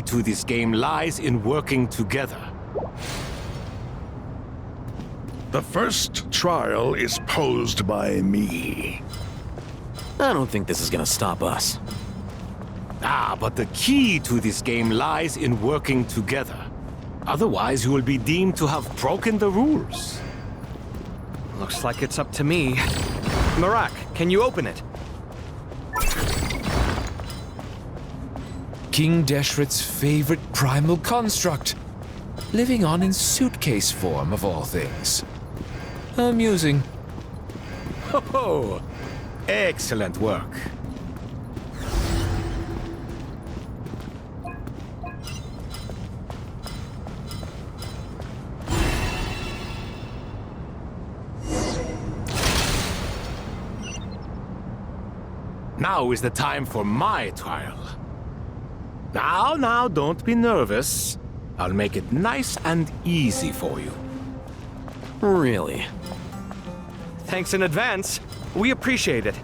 key to this game lies in working together. The first trial is posed by me. I don't think this is gonna stop us. But the key to this game lies in working together. Otherwise, you will be deemed to have broken the rules. Looks like it's up to me. Marak, can you open it? King Deshret's favorite primal construct. Living on in suitcase form, of all things. Amusing. Ho! Excellent work. Now is the time for my trial. Now, don't be nervous. I'll make it nice and easy for you. Really? Thanks in advance. We appreciate it.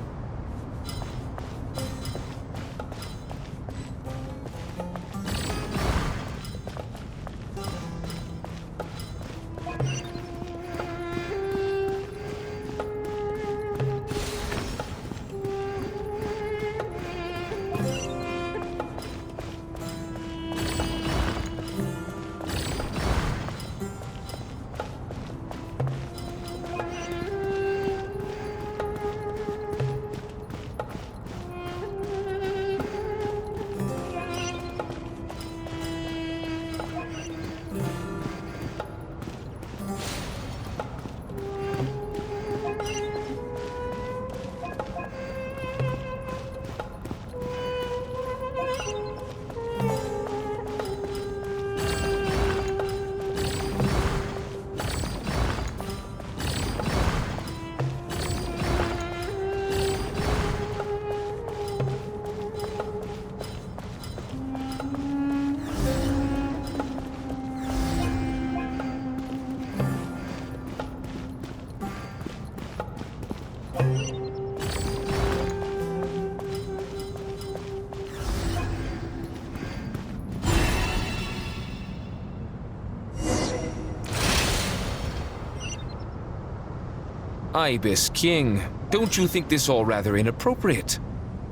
Ibis King, don't you think this all rather inappropriate?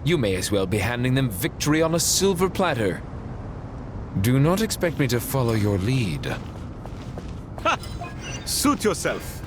You may as well be handing them victory on a silver platter. Do not expect me to follow your lead. Ha! Suit yourself.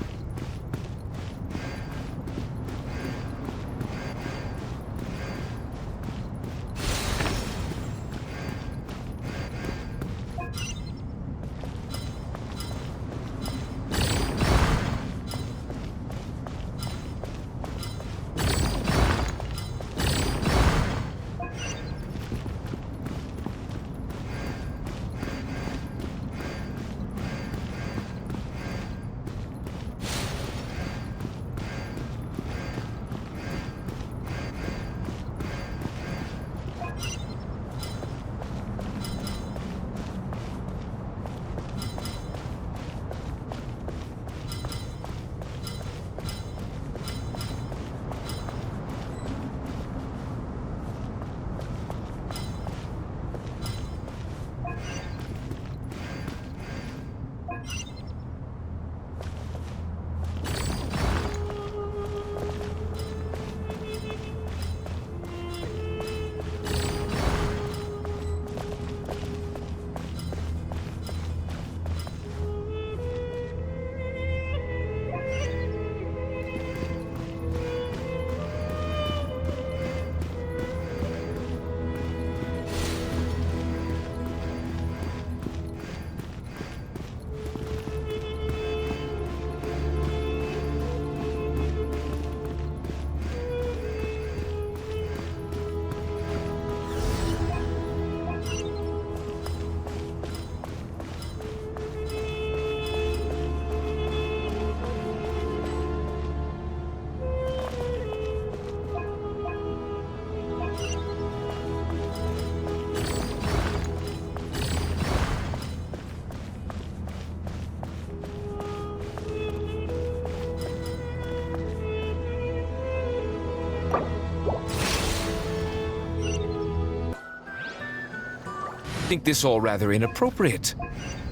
think this all rather inappropriate.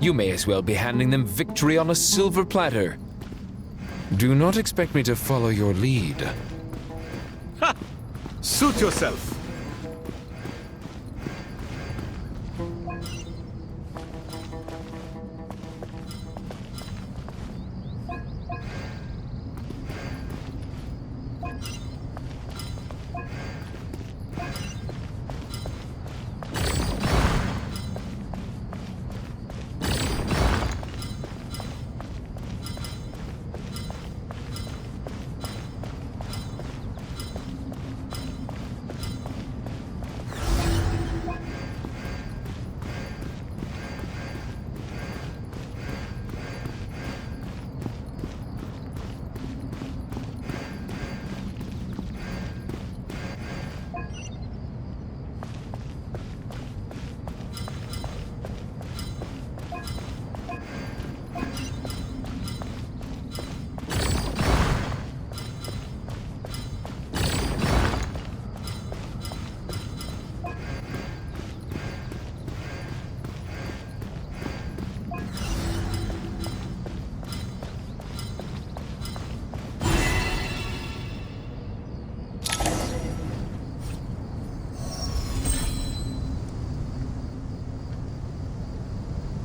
You may as well be handing them victory on a silver platter. Do not expect me to follow your lead. Ha! Suit yourself.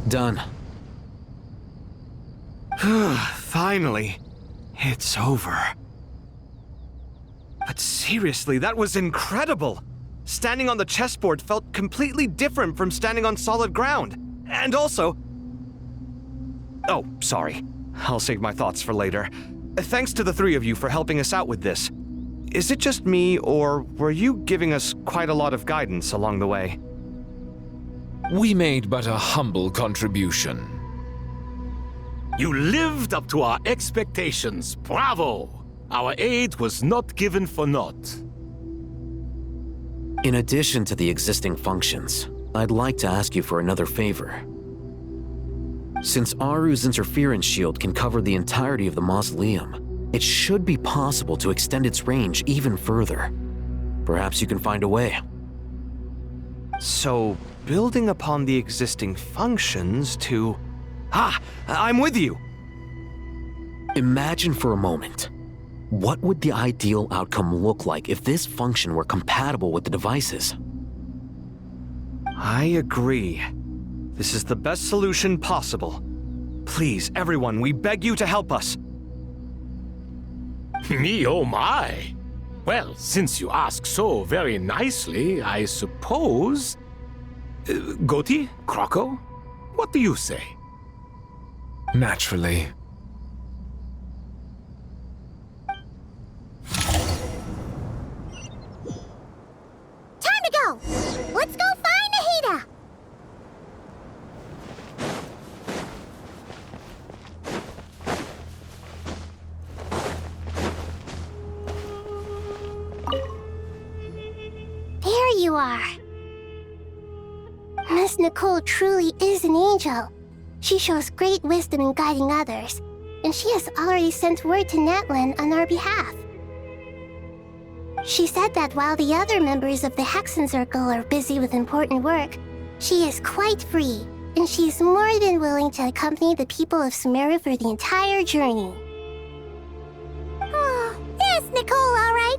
Done. Finally, it's over. But seriously, that was incredible! Standing on the chessboard felt completely different from standing on solid ground. And also... Oh, sorry. I'll save my thoughts for later. Thanks to the three of you for helping us out with this. Is it just me, or were you giving us quite a lot of guidance along the way? We made but a humble contribution. You lived up to our expectations. Bravo! Our aid was not given for naught. In addition to the existing functions, I'd like to ask you for another favor. Since Aru's interference shield can cover the entirety of the mausoleum, it should be possible to extend its range even further. Perhaps you can find a way. So, building upon the existing functions to... I'm with you! Imagine for a moment. What would the ideal outcome look like if this function were compatible with the devices? I agree. This is the best solution possible. Please, everyone, we beg you to help us. Me, oh my! Well, since you ask so very nicely, I suppose... Goti? Croco? What do you say? Naturally. Time to go! Let's go find Nahida! There you are. Miss Nicole truly is an angel. She shows great wisdom in guiding others, and she has already sent word to Natlan on our behalf. She said that while the other members of the Hexen Circle are busy with important work, she is quite free, and she is more than willing to accompany the people of Sumeru for the entire journey. Oh, there's Nicole, all right.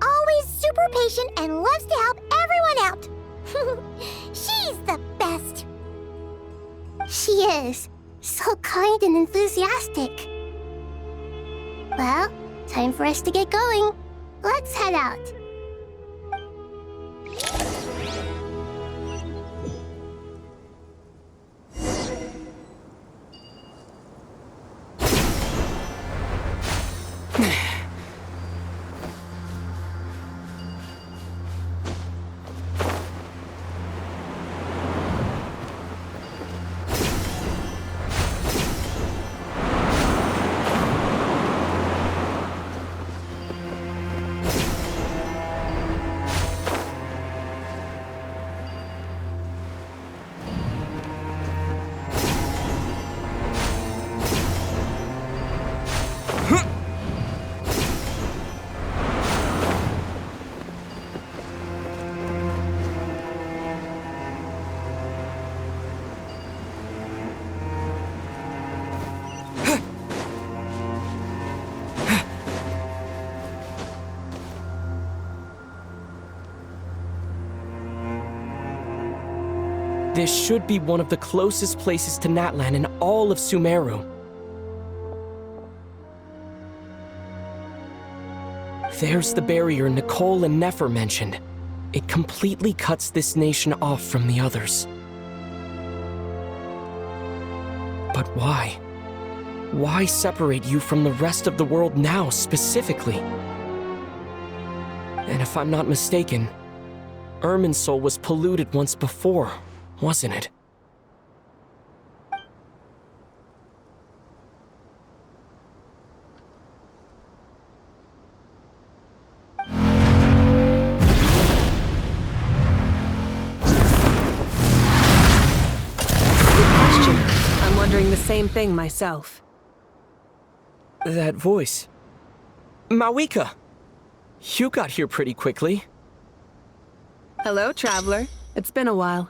Always super patient and loves to help everyone out. She's the best. She is. So kind and enthusiastic. Well, time for us to get going. Let's head out. This should be one of the closest places to Natlan in all of Sumeru. There's the barrier Nicole and Nefer mentioned. It completely cuts this nation off from the others. But why? Why separate you from the rest of the world now, specifically? And if I'm not mistaken, Irminsul was polluted once before, wasn't it? I'm wondering the same thing myself. That voice. Mawika! You got here pretty quickly. Hello, traveler. It's been a while.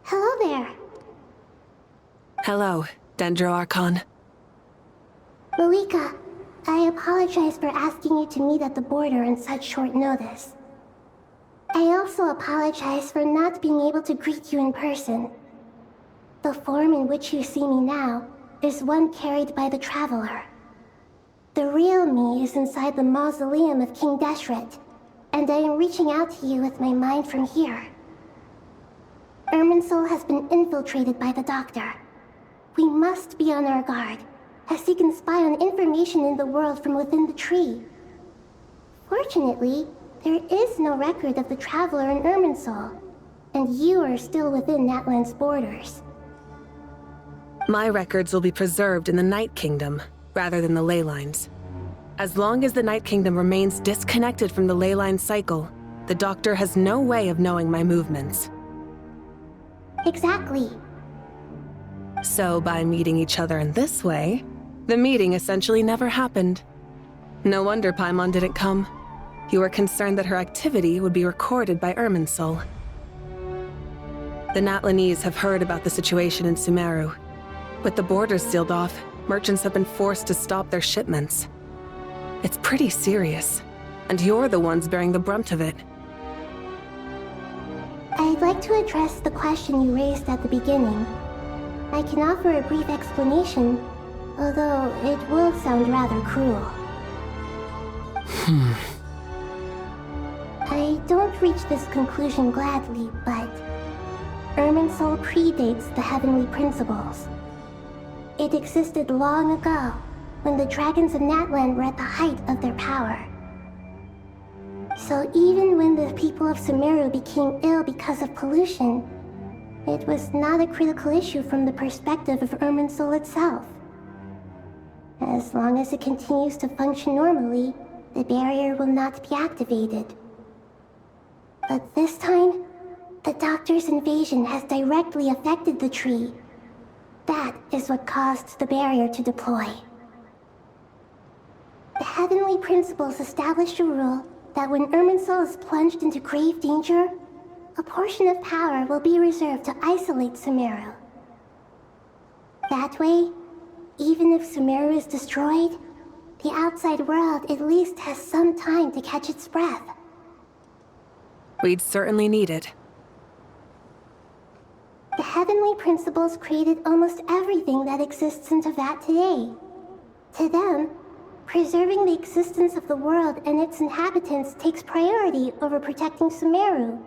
Hello there. Hello, Dendro Archon. Malika, I apologize for asking you to meet at the border on such short notice. I also apologize for not being able to greet you in person. The form in which you see me now is one carried by the Traveler. The real me is inside the mausoleum of King Deshret, and I am reaching out to you with my mind from here. Irminsul has been infiltrated by the Doctor. We must be on our guard, as he can spy on information in the world from within the tree. Fortunately, there is no record of the Traveler in Irminsul, and you are still within Natlan's borders. My records will be preserved in the Night Kingdom, rather than the ley lines. As long as the Night Kingdom remains disconnected from the ley line cycle, the Doctor has no way of knowing my movements. Exactly. So by meeting each other in this way, the meeting essentially never happened. No wonder Paimon didn't come. You were concerned that her activity would be recorded by Irminsul. The Natlanese have heard about the situation in Sumeru. With the borders sealed off, merchants have been forced to stop their shipments. It's pretty serious, and you're the ones bearing the brunt of it. I'd like to address the question you raised at the beginning. I can offer a brief explanation, although it will sound rather cruel. I don't reach this conclusion gladly, but Irminsul predates the Heavenly Principles. It existed long ago, when the dragons of Natlan were at the height of their power. So even when the people of Sumeru became ill because of pollution, it was not a critical issue from the perspective of Irminsul itself. As long as it continues to function normally, the barrier will not be activated. But this time, the Doctor's invasion has directly affected the tree. That is what caused the barrier to deploy. The Heavenly Principles established a rule that when Irminsul is plunged into grave danger, a portion of power will be reserved to isolate Sumeru. That way, even if Sumeru is destroyed, the outside world at least has some time to catch its breath. We'd certainly need it. The Heavenly Principles created almost everything that exists in Teyvat today. To them, preserving the existence of the world and its inhabitants takes priority over protecting Sumeru.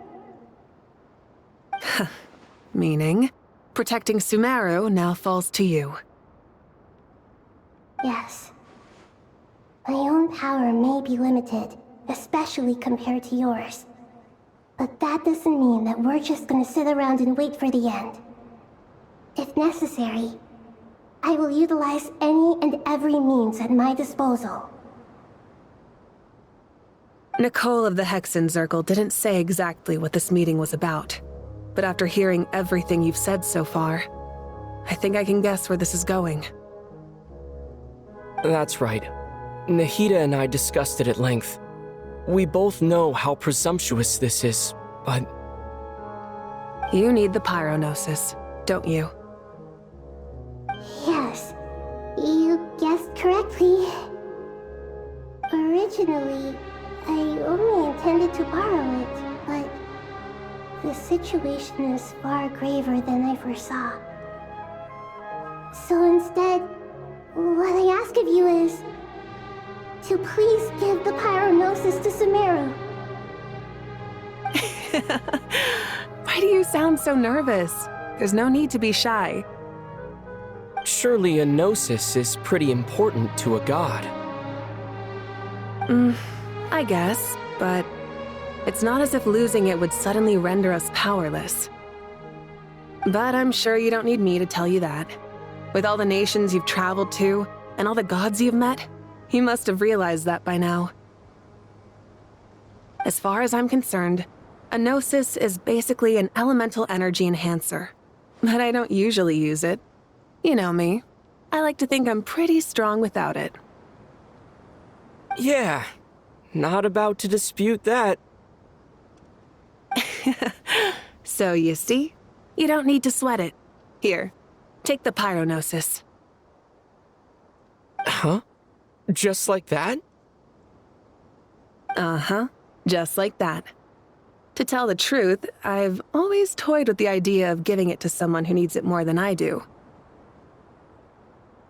Meaning, protecting Sumeru now falls to you. Yes. My own power may be limited, especially compared to yours. But that doesn't mean that we're just gonna sit around and wait for the end. If necessary, I will utilize any and every means at my disposal. Nicole of the Hexen Circle didn't say exactly what this meeting was about. But after hearing everything you've said so far, I think I can guess where this is going. That's right. Nahida and I discussed it at length. We both know how presumptuous this is, but... You need the Pyro Gnosis, don't you? Yes, you guessed correctly. Originally, I only intended to borrow it, but the situation is far graver than I foresaw. So instead, what I ask of you is to please give the Pyro Gnosis to Sumeru. Why do you sound so nervous? There's no need to be shy. Surely a Gnosis is pretty important to a god. I guess, but it's not as if losing it would suddenly render us powerless. But I'm sure you don't need me to tell you that. With all the nations you've traveled to, and all the gods you've met, you must have realized that by now. As far as I'm concerned, a Gnosis is basically an elemental energy enhancer. But I don't usually use it. You know me. I like to think I'm pretty strong without it. Yeah, not about to dispute that. So you see, you don't need to sweat it. Here, take the Pyro Gnosis. Huh? Just like that? Uh-huh, just like that. To tell the truth, I've always toyed with the idea of giving it to someone who needs it more than I do.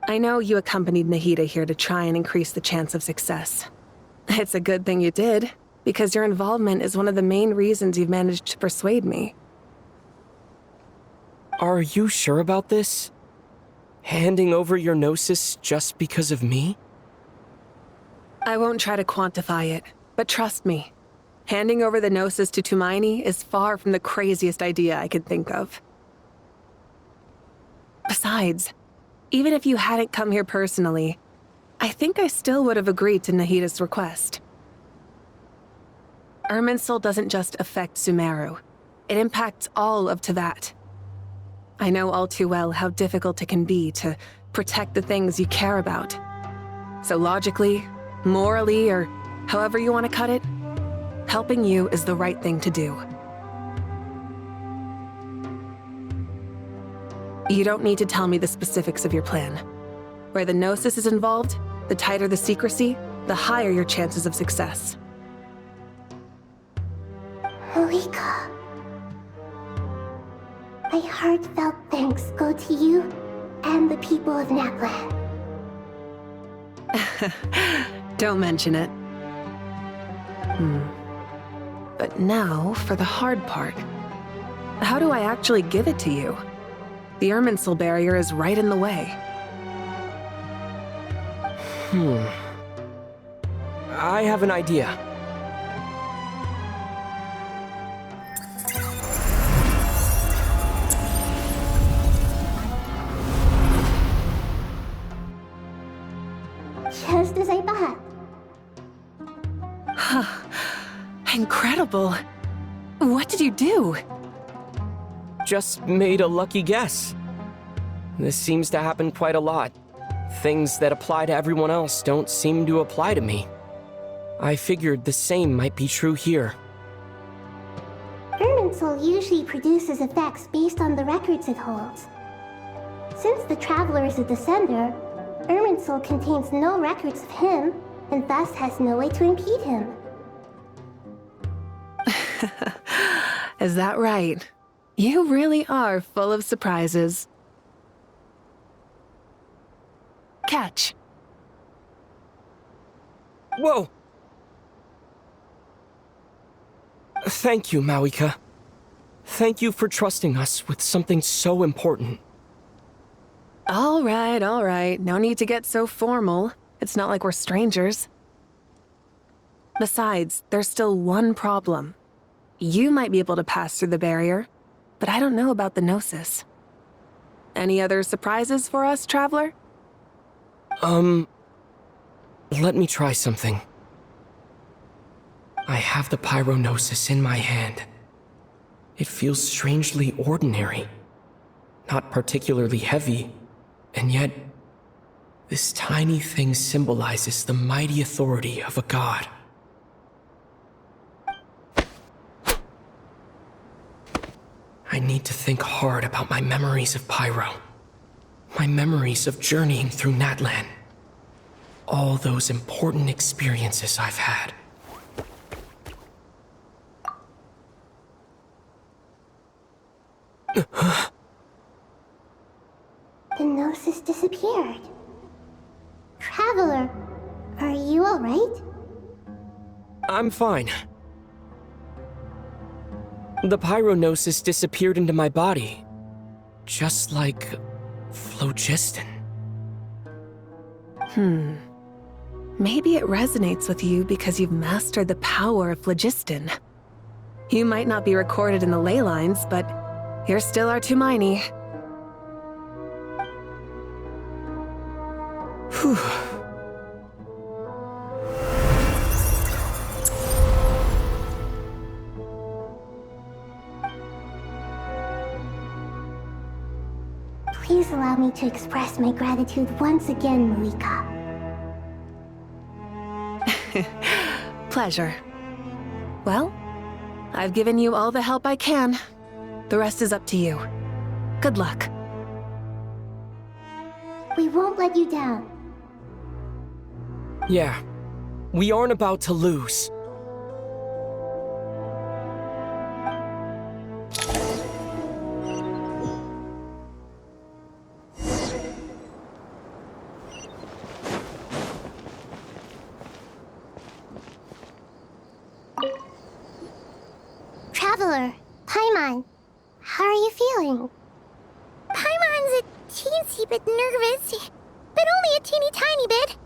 I know you accompanied Nahida here to try and increase the chance of success. It's a good thing you did, because your involvement is one of the main reasons you've managed to persuade me. Are you sure about this? Handing over your Gnosis just because of me? I won't try to quantify it, but trust me. Handing over the Gnosis to Tumaini is far from the craziest idea I could think of. Besides, even if you hadn't come here personally, I think I still would have agreed to Nahida's request. Irminsul doesn't just affect Sumeru. It impacts all of Teyvat. I know all too well how difficult it can be to protect the things you care about. So logically, morally, or however you want to cut it, helping you is the right thing to do. You don't need to tell me the specifics of your plan. Where the Gnosis is involved, the tighter the secrecy, the higher your chances of success. Malika. My heartfelt thanks go to you and the people of Natlan. Don't mention it. But now, for the hard part. How do I actually give it to you? The Irminsul barrier is right in the way. I have an idea. Just as I thought. Incredible. What did you do? Just made a lucky guess. This seems to happen quite a lot. Things that apply to everyone else don't seem to apply to me. I figured the same might be true here. Irminsul usually produces effects based on the records it holds. Since the Traveler is a descender, Irminsul contains no records of him, and thus has no way to impede him. Is that right? You really are full of surprises. Catch. Whoa! Thank you, Mawika. Thank you for trusting us with something so important. All right. No need to get so formal. It's not like we're strangers. Besides, there's still one problem. You might be able to pass through the barrier, but I don't know about the Gnosis. Any other surprises for us, Traveler? Let me try something. I have the Pyro Gnosis in my hand. It feels strangely ordinary. Not particularly heavy, and yet, this tiny thing symbolizes the mighty authority of a god. I need to think hard about my memories of Pyro. My memories of journeying through Natlan. All those important experiences I've had. I'm fine. The Pyro Gnosis disappeared into my body. Just like phlogiston. Maybe it resonates with you because you've mastered the power of phlogiston. You might not be recorded in the ley lines, but you're still our Tumini. Whew. Please allow me to express my gratitude once again, Malika. Pleasure. Well, I've given you all the help I can. The rest is up to you. Good luck. We won't let you down. Yeah, we aren't about to lose. Traveler, Paimon, how are you feeling? Paimon's a teensy bit nervous, but only a teeny tiny bit.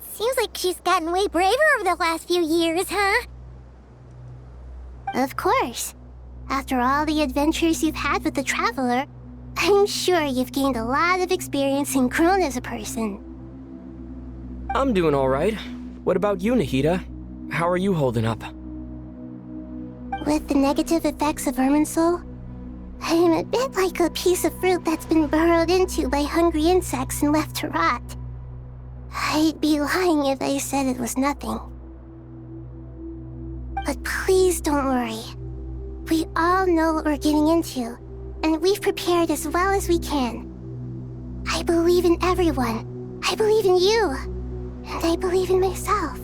Seems like she's gotten way braver over the last few years, huh? Of course. After all the adventures you've had with the Traveler, I'm sure you've gained a lot of experience and grown as a person. I'm doing all right. What about you, Nahida? How are you holding up? With the negative effects of Irminsul, I am a bit like a piece of fruit that's been burrowed into by hungry insects and left to rot. I'd be lying if I said it was nothing. But please don't worry. We all know what we're getting into, and we've prepared as well as we can. I believe in everyone. I believe in you. And I believe in myself.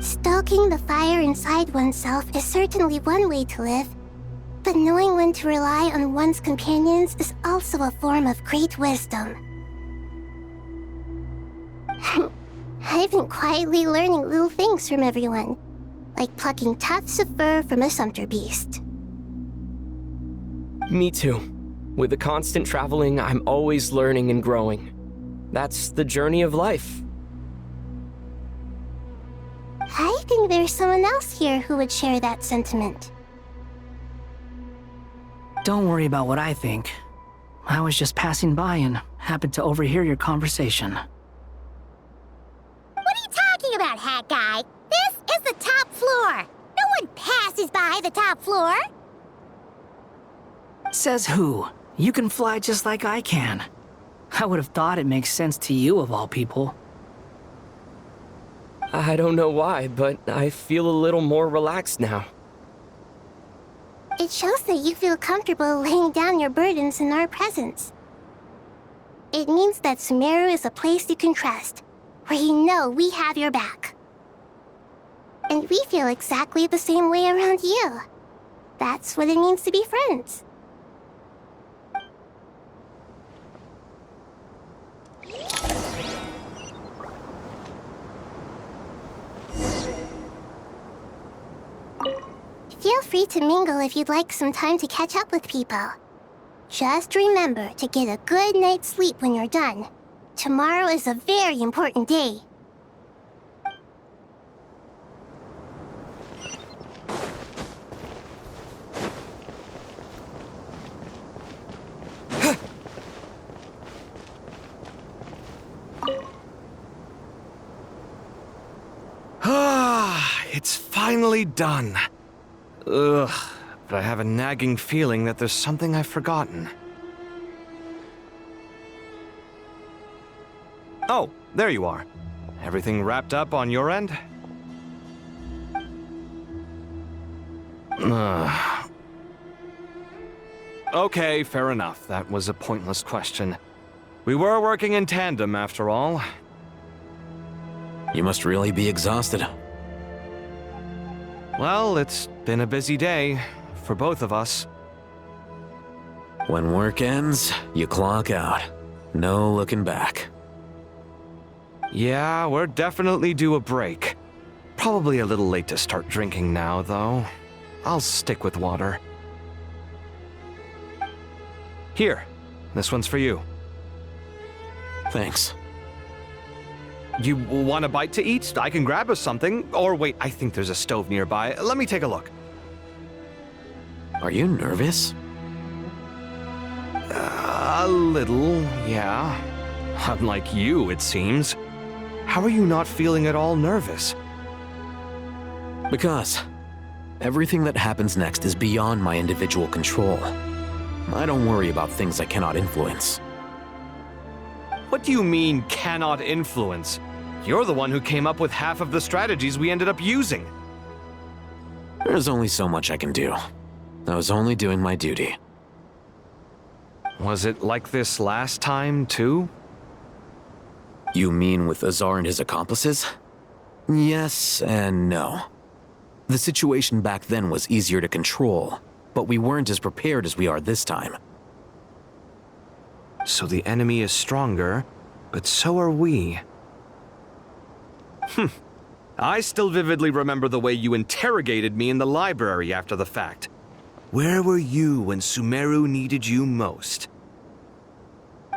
Stoking the fire inside oneself is certainly one way to live, but knowing when to rely on one's companions is also a form of great wisdom. I've been quietly learning little things from everyone, like plucking tufts of fur from a sumpter beast. Me too. With the constant traveling, I'm always learning and growing. That's the journey of life. I think there's someone else here who would share that sentiment. Don't worry about what I think. I was just passing by and happened to overhear your conversation. What are you talking about, Hat Guy? This is the top floor. No one passes by the top floor. Says who? You can fly just like I can. I would have thought it makes sense to you of all people. I don't know why, but I feel a little more relaxed now. It shows that you feel comfortable laying down your burdens in our presence. It means that Sumeru is a place you can trust, where you know we have your back. And we feel exactly the same way around you. That's what it means to be friends. Feel free to mingle if you'd like some time to catch up with people. Just remember to get a good night's sleep when you're done. Tomorrow is a very important day. It's finally done. Ugh, but I have a nagging feeling that there's something I've forgotten. Oh, there you are. Everything wrapped up on your end? Okay, fair enough. That was a pointless question. We were working in tandem, after all. You must really be exhausted. Well, it's been a busy day for both of us. When work ends, you clock out. No looking back. Yeah, we're definitely due a break. Probably a little late to start drinking now, though. I'll stick with water. Here, this one's for you. Thanks. You want a bite to eat? I can grab us something. Or wait, I think there's a stove nearby. Let me take a look. Are you nervous? A little, yeah. Unlike you, it seems. How are you not feeling at all nervous? Because everything that happens next is beyond my individual control. I don't worry about things I cannot influence. What do you mean, cannot influence? You're the one who came up with half of the strategies we ended up using. There's only so much I can do. I was only doing my duty. Was it like this last time, too? You mean with Azar and his accomplices? Yes and no. The situation back then was easier to control, but we weren't as prepared as we are this time. So the enemy is stronger, but so are we. I still vividly remember the way you interrogated me in the library after the fact. Where were you when Sumeru needed you most?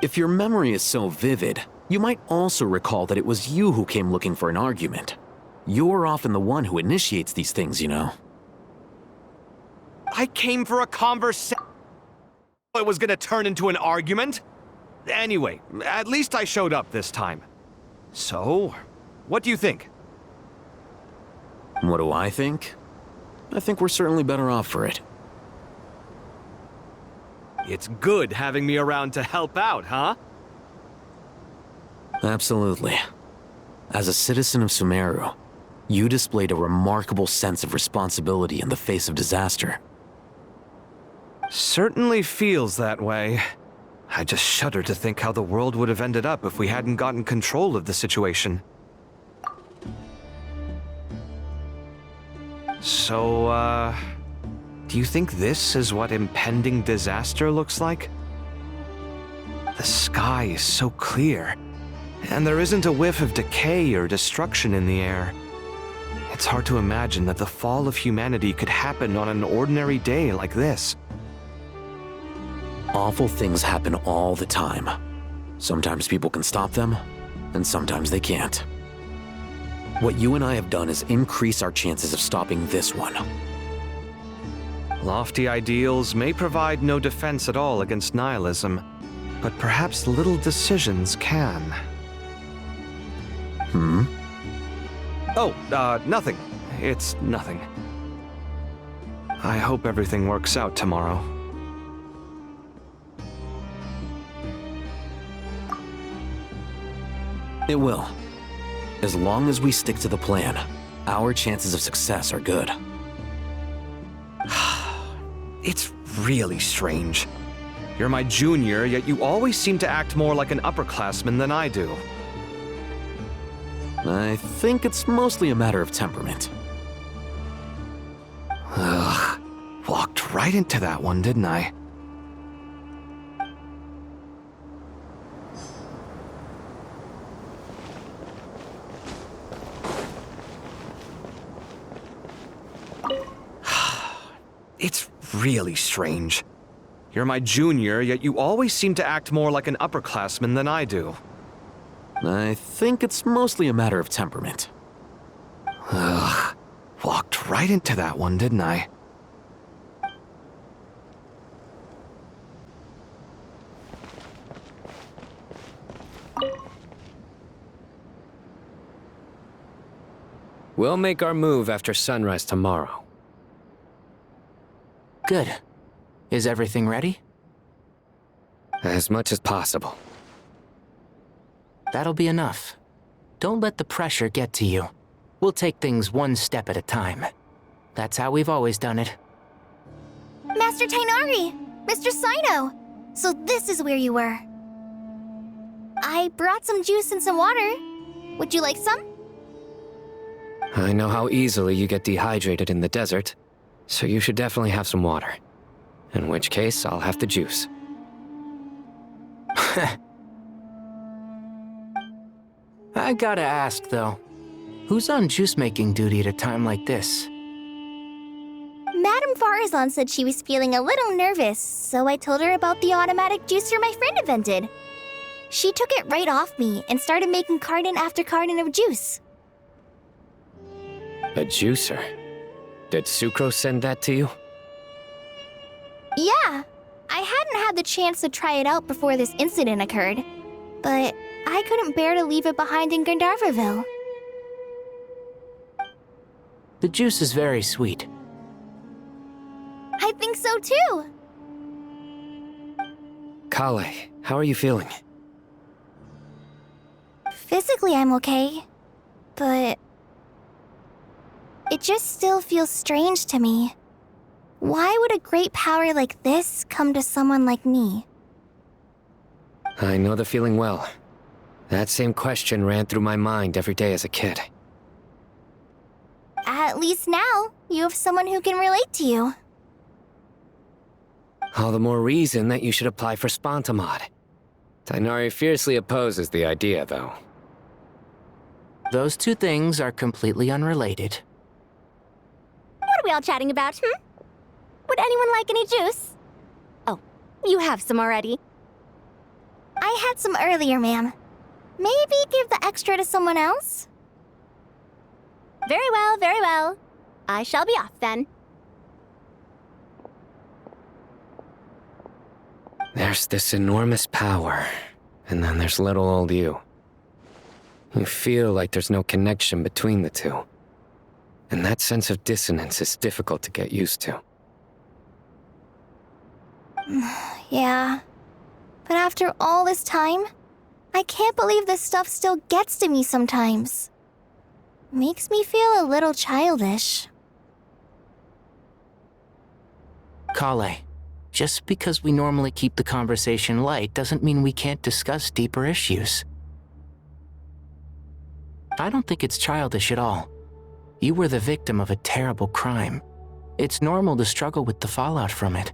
If your memory is so vivid, you might also recall that it was you who came looking for an argument. You're often the one who initiates these things, you know. I came for a conversation. It was gonna turn into an argument. Anyway, at least I showed up this time. So, what do you think? What do I think? I think we're certainly better off for it. It's good having me around to help out, huh? Absolutely. As a citizen of Sumeru, you displayed a remarkable sense of responsibility in the face of disaster. Certainly feels that way. I just shudder to think how the world would have ended up if we hadn't gotten control of the situation. So, do you think this is what impending disaster looks like? The sky is so clear, and there isn't a whiff of decay or destruction in the air. It's hard to imagine that the fall of humanity could happen on an ordinary day like this. Awful things happen all the time. Sometimes people can stop them, and sometimes they can't. What you and I have done is increase our chances of stopping this one. Lofty ideals may provide no defense at all against nihilism, but perhaps little decisions can. Oh, nothing. It's nothing. I hope everything works out tomorrow. It will. As long as we stick to the plan, our chances of success are good. It's really strange. You're my junior, yet you always seem to act more like an upperclassman than I do. I think it's mostly a matter of temperament. Ugh. Walked right into that one, didn't I? It's really strange. You're my junior, yet you always seem to act more like an upperclassman than I do. I think it's mostly a matter of temperament. Ugh. Walked right into that one, didn't I? We'll make our move after sunrise tomorrow. Good. Is everything ready? As much as possible. That'll be enough. Don't let the pressure get to you. We'll take things one step at a time. That's how we've always done it. Master Tainari! Mr. Sino! So this is where you were. I brought some juice and some water. Would you like some? I know how easily you get dehydrated in the desert, so you should definitely have some water. In which case, I'll have the juice. I gotta ask, though. Who's on juice-making duty at a time like this? Madame Farazan said she was feeling a little nervous, so I told her about the automatic juicer my friend invented. She took it right off me and started making carton after carton of juice. A juicer? Did Sucrose send that to you? Yeah, I hadn't had the chance to try it out before this incident occurred, but I couldn't bear to leave it behind in Gandharvaville. The juice is very sweet. I think so too. Kale, how are you feeling? Physically, I'm okay, but it just still feels strange to me. Why would a great power like this come to someone like me? I know the feeling well. That same question ran through my mind every day as a kid. At least now, you have someone who can relate to you. All the more reason that you should apply for Spontamod. Tighnari fiercely opposes the idea, though. Those two things are completely unrelated. What are we all chatting about, Would anyone like any juice? Oh, you have some already. I had some earlier, ma'am. Maybe give the extra to someone else? Very well, very well. I shall be off then. There's this enormous power, and then there's little old you. You feel like there's no connection between the two. And that sense of dissonance is difficult to get used to. Yeah. But after all this time, I can't believe this stuff still gets to me sometimes. Makes me feel a little childish. Kale, just because we normally keep the conversation light doesn't mean we can't discuss deeper issues. I don't think it's childish at all. You were the victim of a terrible crime. It's normal to struggle with the fallout from it.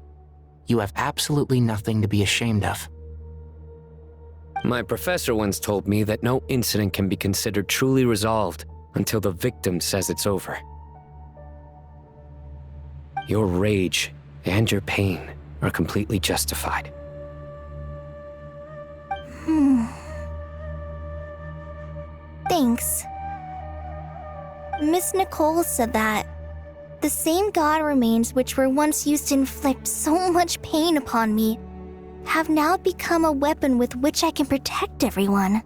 You have absolutely nothing to be ashamed of. My professor once told me that no incident can be considered truly resolved until the victim says it's over. Your rage and your pain are completely justified. Thanks. Miss Nicole said that the same god remains which were once used to inflict so much pain upon me have now become a weapon with which I can protect everyone.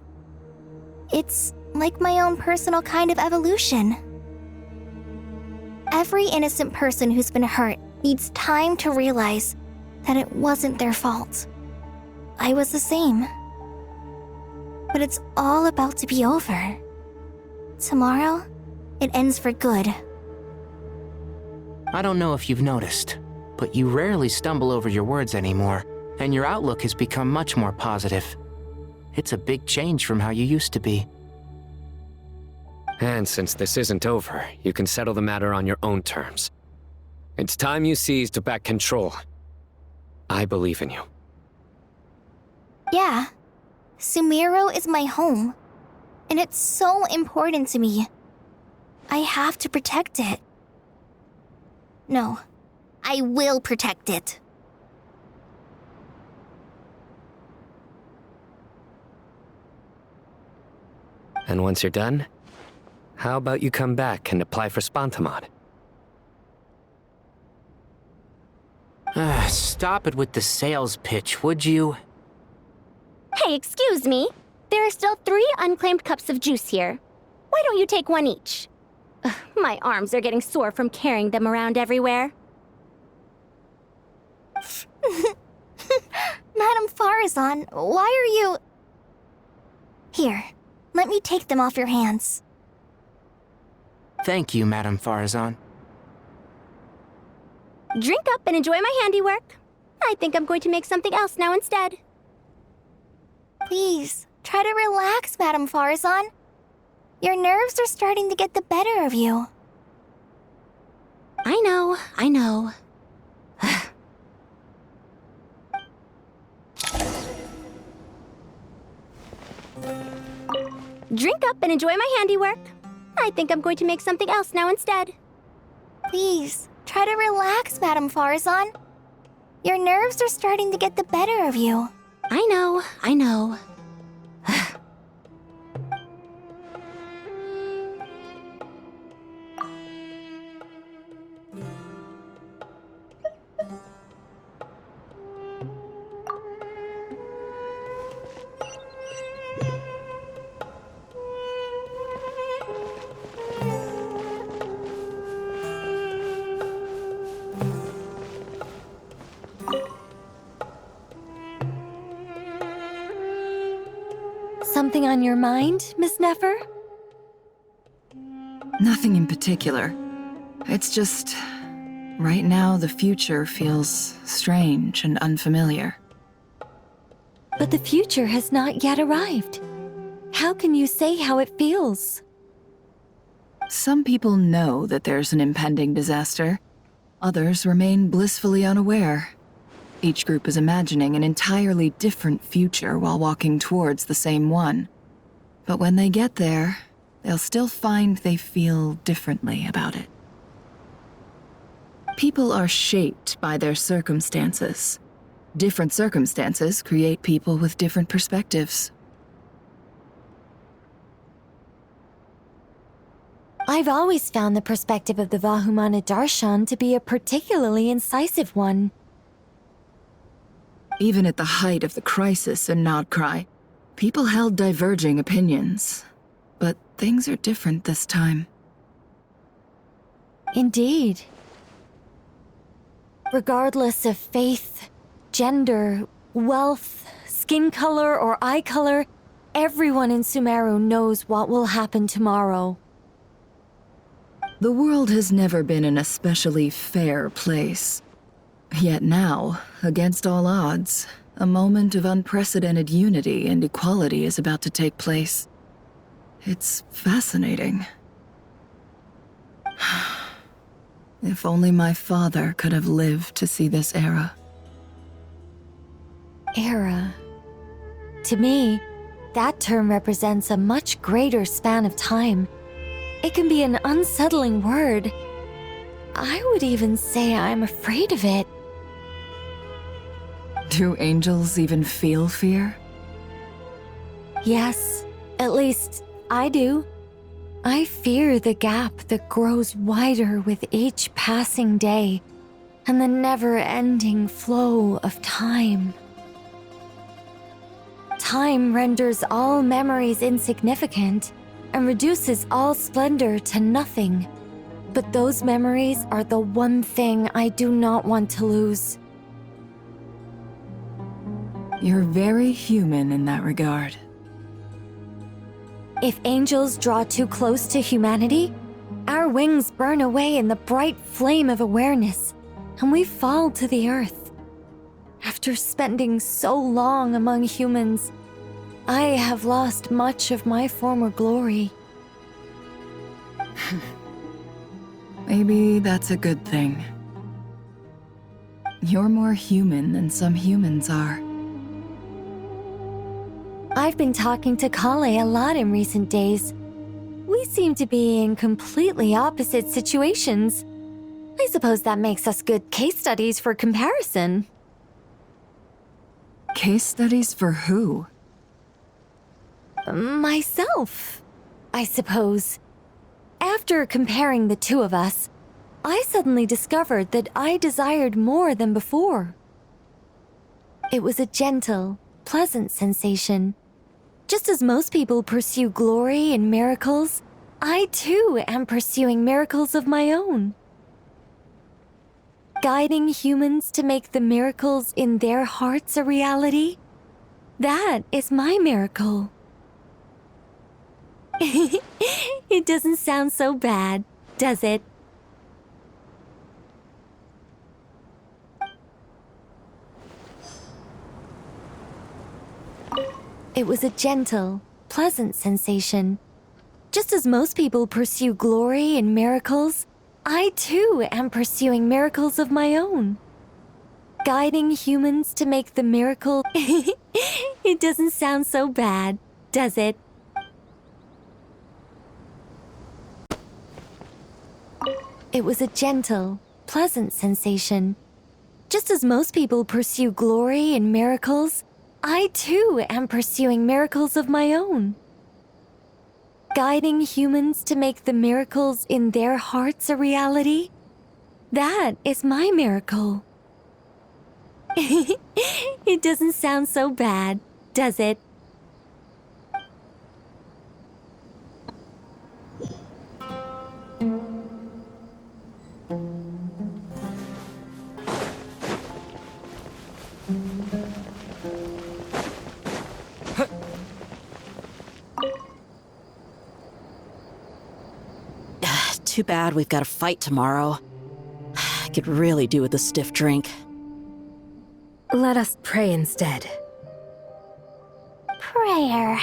It's like my own personal kind of evolution. Every innocent person who's been hurt needs time to realize that it wasn't their fault. I was the same. But it's all about to be over. Tomorrow, it ends for good. I don't know if you've noticed, but you rarely stumble over your words anymore, and your outlook has become much more positive. It's a big change from how you used to be. And since this isn't over, you can settle the matter on your own terms. It's time you seized back control. I believe in you. Yeah. Sumiro is my home. And it's so important to me. I have to protect it. No, I will protect it. And once you're done, how about you come back and apply for Spontamod? Stop it with the sales pitch, would you? Hey, excuse me. There are still 3 unclaimed cups of juice here. Why don't you take one each? Ugh, my arms are getting sore from carrying them around everywhere. Madame Farazan, why are you... Here, let me take them off your hands. Thank you, Madame Farazan. Drink up and enjoy my handiwork. I think I'm going to make something else now instead. Please, try to relax, Madame Farazan. Your nerves are starting to get the better of you. I know, I know. Drink up and enjoy my handiwork. I think I'm going to make something else now instead. Please, try to relax, Madame Farzan. Your nerves are starting to get the better of you. I know. Something on your mind, Miss Nefer? Nothing in particular. It's just... right now, the future feels strange and unfamiliar. But the future has not yet arrived. How can you say how it feels? Some people know that there's an impending disaster. Others remain blissfully unaware. Each group is imagining an entirely different future while walking towards the same one. But when they get there, they'll still find they feel differently about it. People are shaped by their circumstances. Different circumstances create people with different perspectives. I've always found the perspective of the Vahumana Darshan to be a particularly incisive one. Even at the height of the crisis in Nodcry, people held diverging opinions. But things are different this time. Indeed. Regardless of faith, gender, wealth, skin color, or eye color, everyone in Sumeru knows what will happen tomorrow. The world has never been an especially fair place. Yet now, against all odds, a moment of unprecedented unity and equality is about to take place. It's fascinating. If only my father could have lived to see this era. Era. To me, that term represents a much greater span of time. It can be an unsettling word. I would even say I'm afraid of it. Do angels even feel fear? Yes, at least I do. I fear the gap that grows wider with each passing day and the never-ending flow of time. Time renders all memories insignificant and reduces all splendor to nothing. But those memories are the one thing I do not want to lose. You're very human in that regard. If angels draw too close to humanity, our wings burn away in the bright flame of awareness, and we fall to the earth. After spending so long among humans, I have lost much of my former glory. Maybe that's a good thing. You're more human than some humans are. I've been talking to Kale a lot in recent days. We seem to be in completely opposite situations. I suppose that makes us good case studies for comparison. Case studies for who? Myself, I suppose. After comparing the two of us, I suddenly discovered that I desired more than before. It was a gentle, pleasant sensation. Just as most people pursue glory and miracles, I too am pursuing miracles of my own. Guiding humans to make the miracles in their hearts a reality, that is my miracle. It doesn't sound so bad, does it? It was a gentle, pleasant sensation. Just as most people pursue glory and miracles, I too am pursuing miracles of my own. Guiding humans to make the miracle... It doesn't sound so bad, does it? It was a gentle, pleasant sensation. Just as most people pursue glory and miracles, I too am pursuing miracles of my own. Guiding humans to make the miracles in their hearts a reality, that is my miracle. It doesn't sound so bad, does it? Too bad we've got a fight tomorrow. I could really do with a stiff drink. Let us pray instead. Prayer.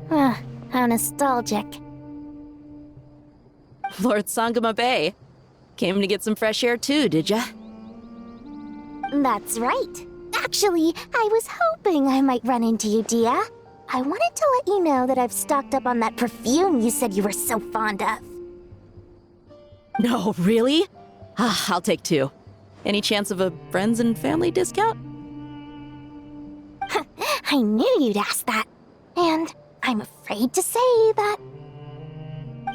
How nostalgic. Lord Sangama Bay. Came to get some fresh air too, did ya? That's right. Actually, I was hoping I might run into you, Dia. I wanted to let you know that I've stocked up on that perfume you said you were so fond of. No, really? I'll take 2. Any chance of a friends and family discount? I knew you'd ask that. And I'm afraid to say that...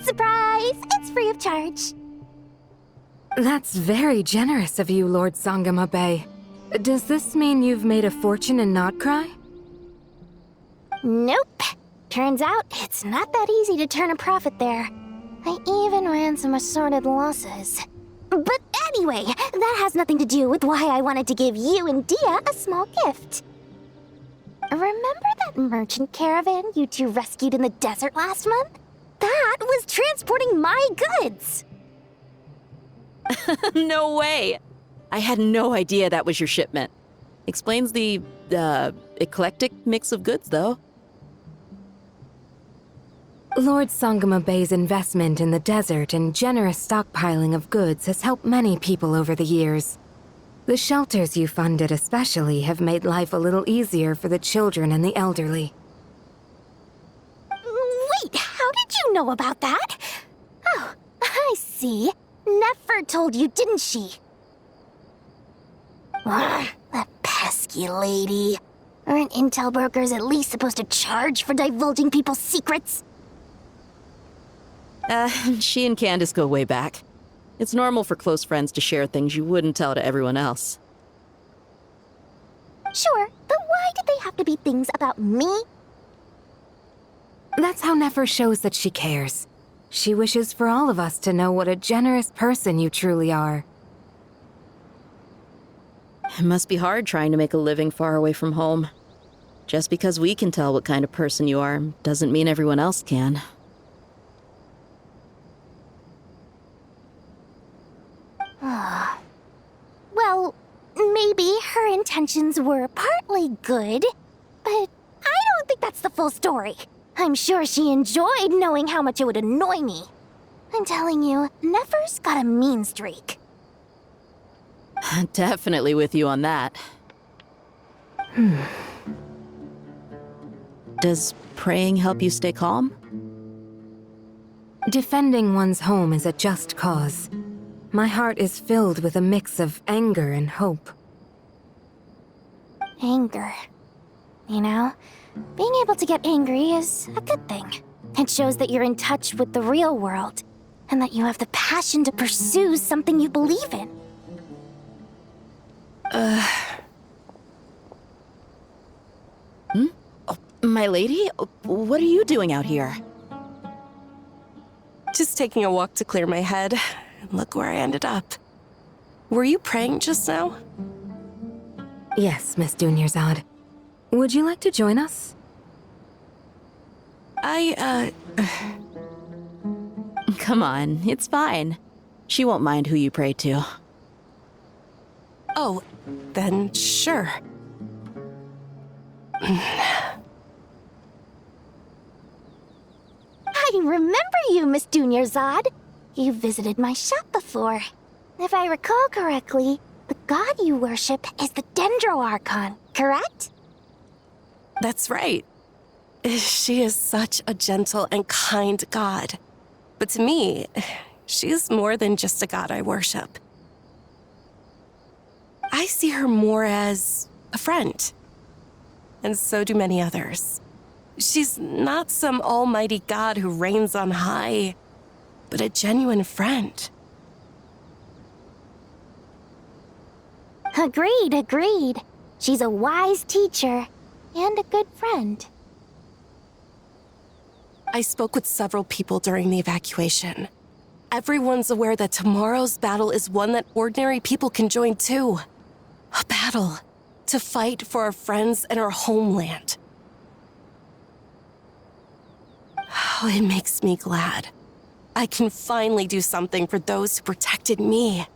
Surprise! It's free of charge. That's very generous of you, Lord Sangama Bay. Does this mean you've made a fortune in Not Cry? Nope. Turns out it's not that easy to turn a profit there. I even ran some assorted losses. But anyway, that has nothing to do with why I wanted to give you and Dia a small gift. Remember that merchant caravan you two rescued in the desert last month? That was transporting my goods! No way! I had no idea that was your shipment. Explains the, eclectic mix of goods, though. Lord Sangama Bay's investment in the desert and generous stockpiling of goods has helped many people over the years. The shelters you funded especially have made life a little easier for the children and the elderly. Wait, how did you know about that? Oh, I see. Nefer told you, didn't she? That pesky lady. Aren't intel brokers at least supposed to charge for divulging people's secrets? She and Candace go way back. It's normal for close friends to share things you wouldn't tell to everyone else. Sure, but why did they have to be things about me? That's how Nefer shows that she cares. She wishes for all of us to know what a generous person you truly are. It must be hard trying to make a living far away from home. Just because we can tell what kind of person you are doesn't mean everyone else can. Well, maybe her intentions were partly good, but I don't think that's the full story. I'm sure she enjoyed knowing how much it would annoy me. I'm telling you, Nefer's got a mean streak. Definitely with you on that. Does praying help you stay calm? Defending one's home is a just cause. My heart is filled with a mix of anger and hope. Anger. You know, being able to get angry is a good thing. It shows that you're in touch with the real world, and that you have the passion to pursue something you believe in. Oh, my lady? What are you doing out here? Just taking a walk to clear my head. And look where I ended up. Were you praying just now? Yes, Miss Dunyarzad. Would you like to join us? Come on, it's fine. She won't mind who you pray to. Oh, then sure. I remember you, Miss Dunyarzad. You visited my shop before. If I recall correctly, the god you worship is the Dendro Archon, correct? That's right. She is such a gentle and kind god. But to me, She's more than just a god I worship. I see her more as a friend. And so do many others. She's not some almighty god who reigns on high, but a genuine friend. Agreed. She's a wise teacher and a good friend. I spoke with several people during the evacuation. Everyone's aware that tomorrow's battle is one that ordinary people can join too. A battle to fight for our friends and our homeland. Oh, it makes me glad. I can finally do something for those who protected me.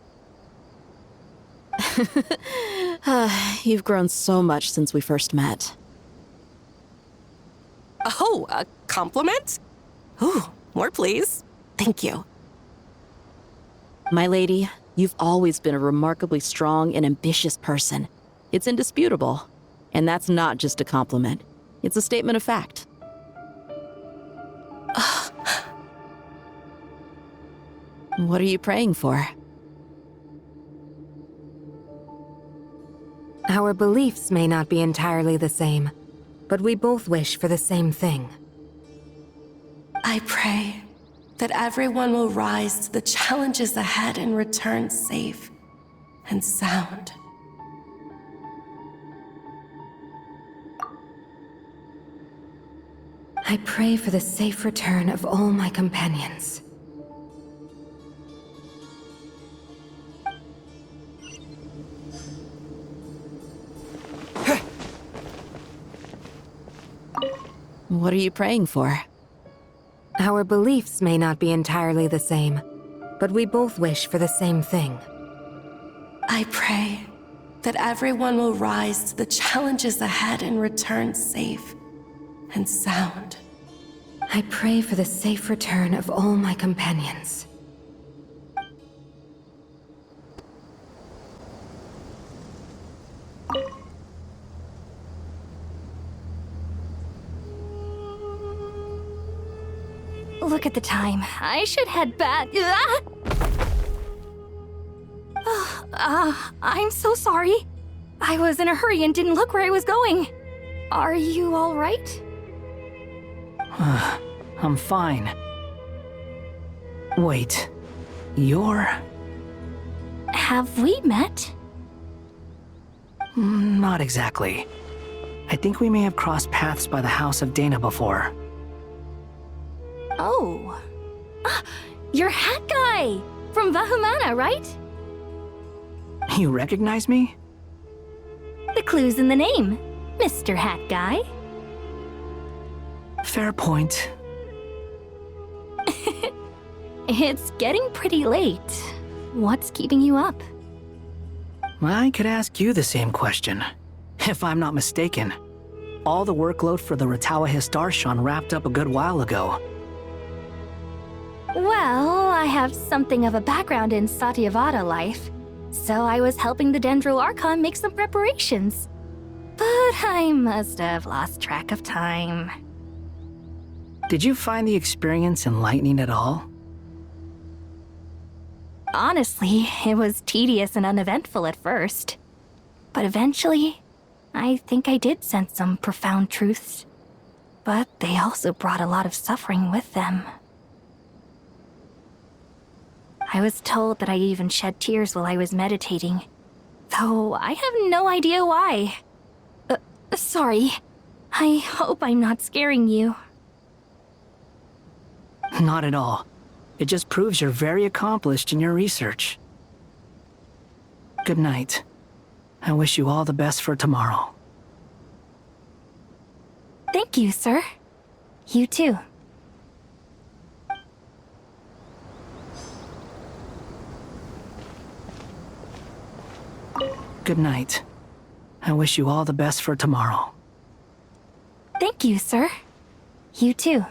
You've grown so much since we first met. Oh, a compliment? Ooh, more please. Thank you. My lady, you've always been a remarkably strong and ambitious person. It's indisputable. And that's not just a compliment. It's a statement of fact. What are you praying for? Our beliefs may not be entirely the same, but we both wish for the same thing. I pray that everyone will rise to the challenges ahead and return safe and sound. I pray for the safe return of all my companions. What are you praying for? Our beliefs may not be entirely the same, but we both wish for the same thing. I pray that everyone will rise to the challenges ahead and return safe and sound. I pray for the safe return of all my companions. Look at the time. I should head back. I'm so sorry. I was in a hurry and didn't look where I was going. Are you all right? I'm fine. Wait, you're... Have we met? Not exactly. I think we may have crossed paths by the house of Dana before. Oh. You're Hat Guy! From Vahumana, right? You recognize me? The clue's in the name. Mr. Hat Guy. Fair point. It's getting pretty late. What's keeping you up? I could ask you the same question. If I'm not mistaken, all the workload for the Ratawahist Archon wrapped up a good while ago. Well, I have something of a background in Satyavada life, so I was helping the Dendro Archon make some preparations. But I must have lost track of time. Did you find the experience enlightening at all? Honestly, it was tedious and uneventful at first. But eventually, I think I did sense some profound truths. But they also brought a lot of suffering with them. I was told that I even shed tears while I was meditating, though I have no idea why. Sorry. I hope I'm not scaring you. Not at all. It just proves you're very accomplished in your research. Good night. I wish you all the best for tomorrow. Thank you, sir. You too. Good night. I wish you all the best for tomorrow. Thank you, sir. You too.